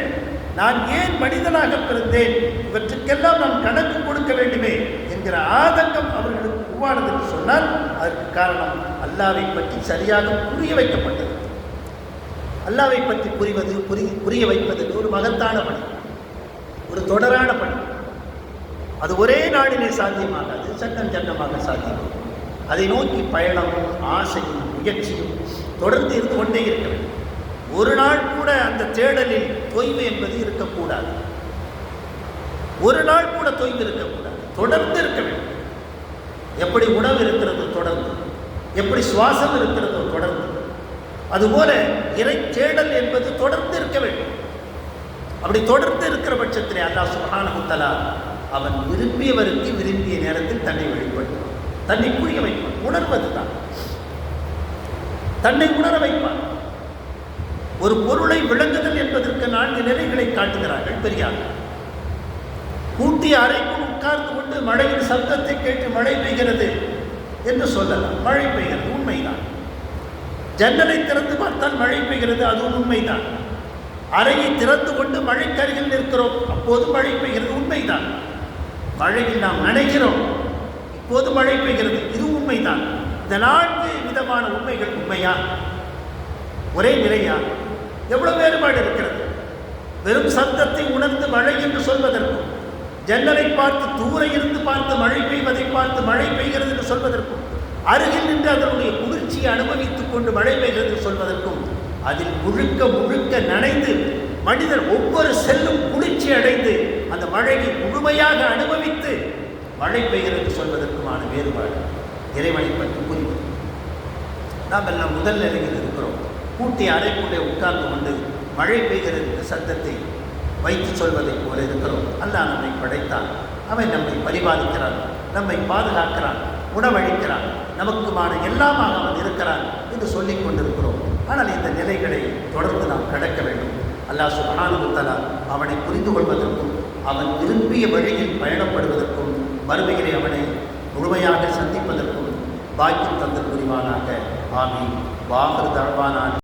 நான் ஏன் மனிதனாக பிறந்தேன்? இவற்றுக்கெல்லாம் நான் கணக்கு கொடுக்க வேண்டுமே என்கிற ஆதங்கம் அவர்களுக்கு உருவானது என்று சொன்னால் அதற்கு காரணம் அல்லாஹ்வை பற்றி சரியாக புரிய வைக்கப்பட்டது. அல்லாஹ்வை பற்றி புரிய வைப்பது ஒரு மகத்தான பணி, ஒரு தொடரான பணி. அது ஒரே நாளிலே சாத்தியமாகாது, சட்டம் சட்டமாக சாத்தியமாகும். அதை நோக்கி பயணமும் ஆசையும் முயற்சியும் தொடர்ந்து இருந்து கொண்டே இருக்க வேண்டும். ஒரு நாள் கூட அந்த தேடலில் தொய்வு என்பது இருக்கக்கூடாது. ஒரு நாள் கூட தொய்வு இருக்கக்கூடாது, தொடர்ந்து இருக்க வேண்டும். எப்படி உணவு இருக்கிறதோ தொடர்ந்து, எப்படி சுவாசம் இருக்கிறதோ தொடர்ந்து, அதுபோல இறை தேடல் என்பது தொடர்ந்து இருக்க வேண்டும். அப்படி தொடர்ந்து இருக்கிற பட்சத்திலே அல்லாஹ் சுப்ஹானஹு வ தஆலா அவன் விரும்பியவருக்கு விரும்பிய நேரத்தில் தன்னை வெளிப்படுத்துவான், தன்னை புரிய வைப்பான். உணர்வது தான், தன்னை உணர வைப்பான். ஒரு பொருளை விளங்குதல் என்பதற்கு 4 நிலைகளை காட்டுகிறார்கள் பெரியார்கள். கூட்டிய அறைக்குள் உட்கார்ந்து கொண்டு மழையின் சப்தத்தை கேட்டு மழை பெய்கிறது என்று சொல்லலாம். மழை பெய்கிறது, உண்மைதான். ஜன்னலை திறந்து பார்த்தால் மழை பெய்கிறது, அதுவும் உண்மைதான். அறையை திறந்து கொண்டு மழைக்கருகில் நிற்கிறோம், அப்போது மழை பெய்கிறது, உண்மைதான். மழையில் நாம் நனைகிறோம், இப்போது மழை பெய்கிறது, இதுவும் உண்மைதான். இந்த 4 விதமான உண்மைகள் உண்மையா? ஒரே நிலையா? எவ்வளவு வேறுபாடு இருக்கிறது? வெறும் சப்தத்தை உணர்ந்து மழை என்று சொல்வதற்கும், ஜன்னலை பார்த்து தூர இருந்து பார்த்து மழை பெய்வதை பார்த்து மழை பெய்கிறது என்று சொல்வதற்கும், அருகில் நின்று அதனுடைய குளிர்ச்சியை அனுபவித்துக் கொண்டு மழை பெய்கிறது என்று சொல்வதற்கும், அதில் முழுக்க முழுக்க நனைந்து மனிதர் ஒவ்வொரு செல்லும் குளிர்ச்சி அடைந்து அந்த மழையை முழுமையாக அனுபவித்து மழை பெய்கிறது சொல்வதற்குமான வேறுபாடு இறைவனை பற்றி புரிவது. நாம் எல்லாம் முதல் நிலையில் இருக்கிறோம். கூட்டிய அறைக்குள்ளே உட்கார்ந்து கொண்டு மழை பெய்கிறது என்ற சத்தத்தை வைத்து சொல்வதைப் போல இருக்கிறோம். அல்லாஹ் நம்மை படைத்தான், அவன் நம்மை பரிபாலிக்கிறான், நம்மை பாதுகாக்கிறான், உணவளிக்கிறான், நமக்குமான எல்லாமாக அவன் இருக்கிறான் என்று சொல்லிக் கொண்டிருக்கிறோம். ஆனால் இந்த நிலைகளை தொடர்ந்து நாம் கடக்க வேண்டும். அல்லாஹ் சுப்ஹானஹு வ தஆலா அவனை புரிந்து கொள்வதற்கும் அவன் விரும்பிய வழியில் பயணப்படுவதற்கும் மறுமையிலே அவனை முழுமையாக சந்திப்பதற்கும் பாக்கியம் தந்த புரிவானாக. ஆமீன். வாஹிர் தஅவானா